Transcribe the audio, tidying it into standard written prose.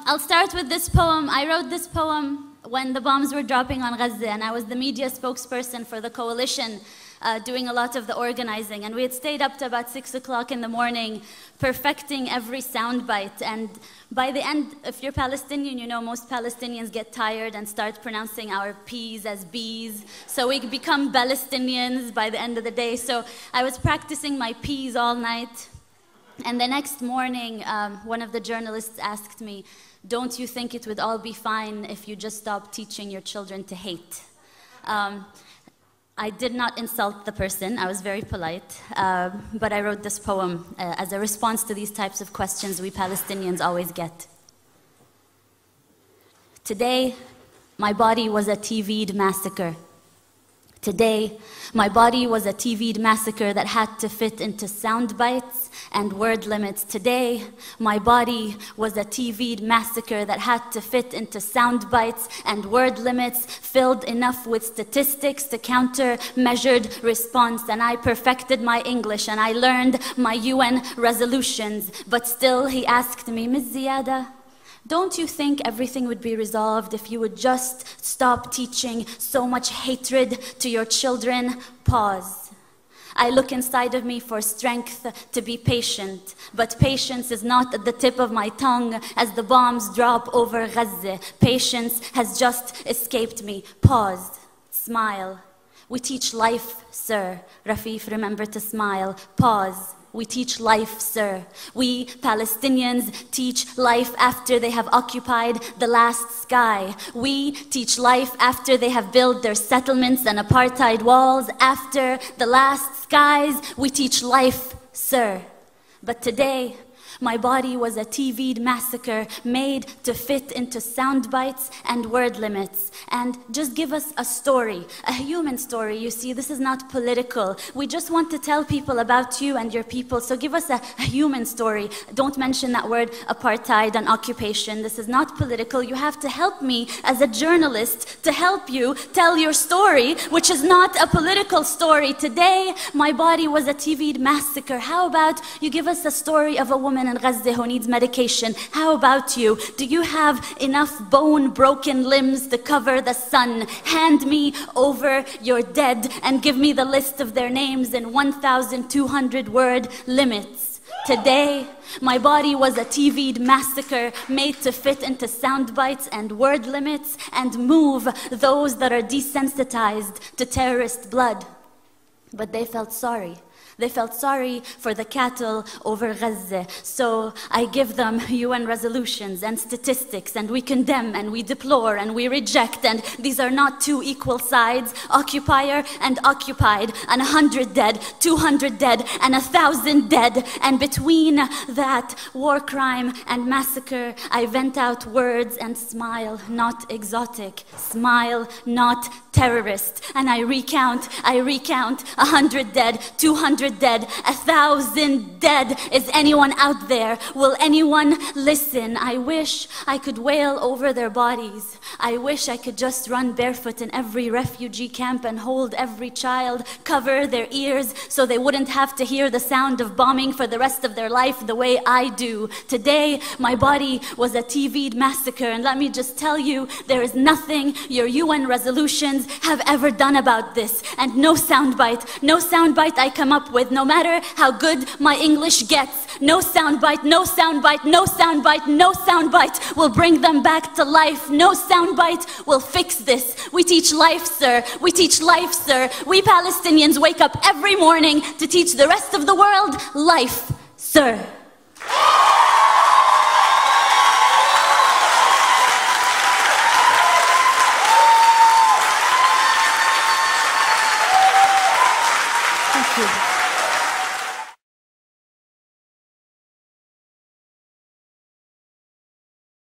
I'll start with this poem. I wrote this poem when the bombs were dropping on Gaza, and I was the media spokesperson for the coalition, doing a lot of the organizing. And we had stayed up to about 6 o'clock in the morning, perfecting every soundbite. And by the end, if you're Palestinian, you know most Palestinians get tired and start pronouncing our P's as B's. So we become Palestinians by the end of the day. So I was practicing my P's all night. And the next morning, one of the journalists asked me, "Don't you think it would all be fine if you just stopped teaching your children to hate?" I did not insult the person. I was very polite. But I wrote this poem as a response to these types of questions we Palestinians always get. Today, my body was a TV'd massacre. Today, my body was a TV'd massacre that had to fit into sound bites and word limits. Today, my body was a TV'd massacre that had to fit into sound bites and word limits, filled enough with statistics to counter measured response. And I perfected my English and I learned my UN resolutions. But still, he asked me, "Ms. Ziadah, don't you think everything would be resolved if you would just stop teaching so much hatred to your children?" Pause. I look inside of me for strength to be patient, but patience is not at the tip of my tongue as the bombs drop over Gaza. Patience has just escaped me. Pause. Smile. We teach life, sir. Rafeef, remember to smile. Pause. We teach life, sir. We Palestinians teach life after they have occupied the last sky. We teach life after they have built their settlements and apartheid walls. After the last skies, we teach life, sir. But today, my body was a TV'd massacre made to fit into sound bites and word limits. And just give us a story, a human story. You see, this is not political. We just want to tell people about you and your people. So give us a human story. Don't mention that word apartheid and occupation. This is not political. You have to help me as a journalist to help you tell your story, which is not a political story. Today, my body was a TV'd massacre. How about you give us a story of a woman in Gaza who needs medication? How about you? Do you have enough bone-broken limbs to cover the sun? Hand me over your dead and give me the list of their names in 1,200 word limits. Today, my body was a TV'd massacre made to fit into sound bites and word limits and move those that are desensitized to terrorist blood. But they felt sorry. They felt sorry for the cattle over Gaza. So I give them UN resolutions and statistics, and we condemn and we deplore and we reject. And these are not two equal sides, occupier and occupied, and 100 dead, 200 dead, and 1,000 dead. And between that war crime and massacre, I vent out words and smile, not exotic. Smile, not terrorist. And I recount 100 dead, 200 dead, 1,000 dead. Is anyone out there? Will anyone listen? I wish I could wail over their bodies. I wish I could just run barefoot in every refugee camp and hold every child, cover their ears so they wouldn't have to hear the sound of bombing for the rest of their life the way I do. Today, my body was a TV'd massacre, and let me just tell you, there is nothing your UN resolutions have ever done about this. And no soundbite I come up with, no matter how good my English gets, no soundbite will bring them back to life. No soundbite will fix this. We teach life, sir. We teach life, sir. We Palestinians wake up every morning to teach the rest of the world life, sir. Thank you.